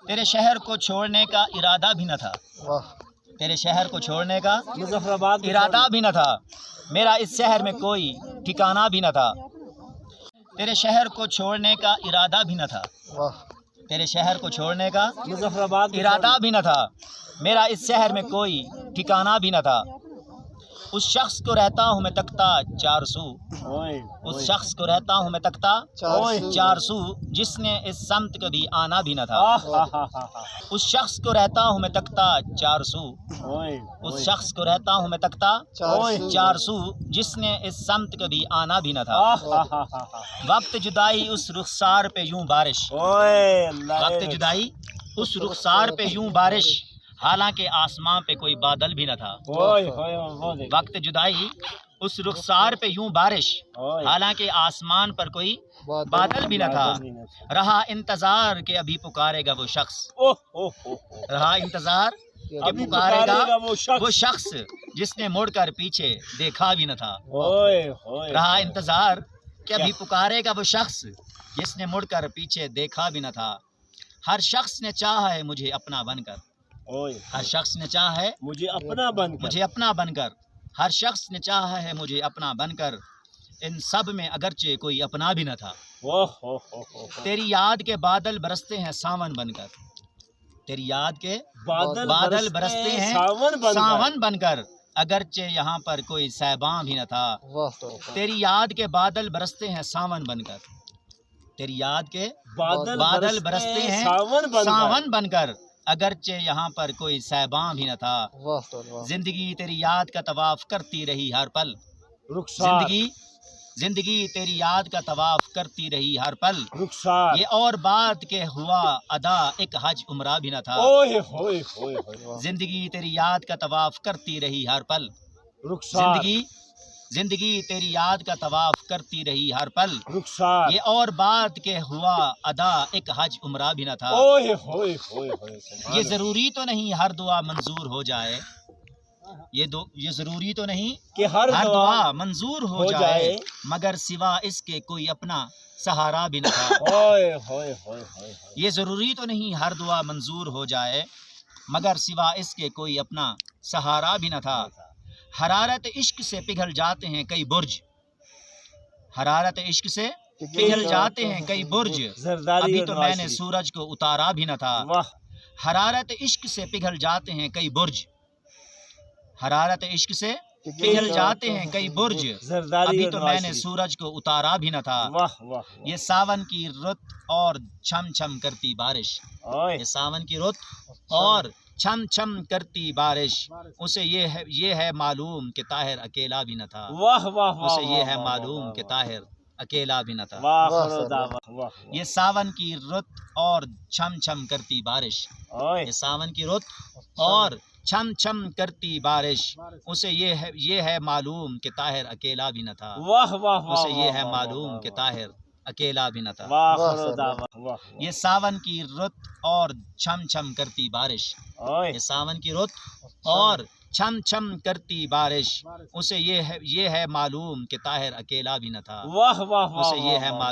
تیرے شہر کو چھوڑنے کا ارادہ بھی نہ تھا، تیرے شہر کو چھوڑنے کا ارادہ بھی نہ تھا، میرا اس شہر میں کوئی ٹھکانہ بھی نہ تھا۔ تیرے شہر کو چھوڑنے کا ارادہ بھی نہ تھا، تیرے شہر کو چھوڑنے کا ارادہ بھی نہ تھا، میرا اس شہر میں کوئی ٹھکانہ بھی نہ تھا۔ اس شخص کو رہتا ہوں میں تکتا چار سو، اس شخص کو رہتا ہوں میں تکتا چار سو، جس نے اس سمت کبھی آنا بھی نہ تھا۔ اس شخص کو رہتا ہوں میں تکتا چار سو، اس شخص کو رہتا ہوں میں تکتا چار سو، جس نے اس سمت کبھی آنا بھی نہ تھا۔ وقت جدائی اس رخسار پہ یوں بارش، وقت جدائی اس رخسار پہ یوں بارش، حالانکہ آسمان پہ کوئی بادل بھی نہ تھا۔ وقت جدائی اس رخسار پہ یوں بارش، حالانکہ آسمان پر کوئی بادل بھی نہ تھا۔ رہا انتظار کہ ابھی پکارے گا وہ شخص، رہا انتظار کہ پکارے گا وہ شخص، جس نے مڑ کر پیچھے دیکھا بھی نہ تھا۔ رہا انتظار کہ ابھی پکارے گا وہ شخص، جس نے مڑ کر پیچھے دیکھا بھی نہ تھا۔ ہر شخص نے چاہا ہے مجھے اپنا بن کر، ہر شخص نے چاہا ہے مجھے اپنا بن کر، ہر شخص نے چاہا ہے مجھے اپنا بن کر، ان سب میں اگرچہ کوئی اپنا بھی نہ تھا۔ تیری یاد کے بادل برستے ہیں ساون بن کر، تیری یاد کے بادل برستے ہیں ساون بن کر، اگرچہ یہاں پر کوئی سیباں بھی نہ تھا۔ تیری یاد کے بادل برستے ہیں ساون بن کر، تیری یاد کے بادل برستے ہیں ساون بن کر، اگرچہ یہاں پر کوئی سیباں بھی نہ تھا۔ زندگی تیری یاد کا طواف کرتی رہی ہر پل، زندگی تیری یاد کا طواف کرتی رہی ہر پل، یہ اور بات کہ ہوا ادا ایک حج عمرہ بھی نہ تھا۔ زندگی تیری یاد کا طواف کرتی رہی ہر پل، زندگی تیری یاد کا طواف کرتی رہی ہر پل، یہ اور بات کہ ہوا ادا ایک حج عمرہ بھی نہ تھا۔ یہ ضروری تو نہیں ہر دعا منظور ہو جائے، یہ ضروری تو نہیں کہ ہر دعا منظور ہو جائے، مگر سوا اس کے کوئی اپنا سہارا بھی نہ تھا۔ یہ ضروری تو نہیں ہر دعا منظور ہو جائے، مگر سوا اس کے کوئی اپنا سہارا بھی نہ تھا۔ حرارت عشق سے پگھل جاتے ہیں کئی برج، حرارت عشق سے پگھل جاتے ہیں کئی برج، ابھی تو میں نے سورج کو اتارا بھی نہ تھا۔ حرارت عشق سے پگھل جاتے ہیں کئی برج، حرارت عشق سے پگھل جاتے ہیں کئی برج، ابھی تو میں نے سورج کو اتارا بھی نہ تھا۔ یہ ساون کی رت اور چھم چھم کرتی بارش، یہ ساون کی رت اور چھم چھم کرتی بارش، اسے یہ ہے معلوم کہ طاہر اکیلا بھی نہ تھا، اسے یہ ہے معلوم کہ طاہر اکیلا بھی نہ تھا۔ یہ ساون کی رت اور چھم چھم کرتی بارش، یہ ساون کی رت اور چھم چھم کرتی بارش، اسے یہ ہے معلوم کہ طاہر اکیلا بھی نہ تھا، اسے یہ ہے معلوم کہ طاہر اکیلا بھی نہ تھا۔ یہ ساون کی رت اور چھم چھم کرتی بارش، یہ ساون کی رت اور چھم چھم کرتی بارش، اسے یہ ہے معلوم کہ طاہر اکیلا بھی نہ تھا، اسے یہ ہے معلوم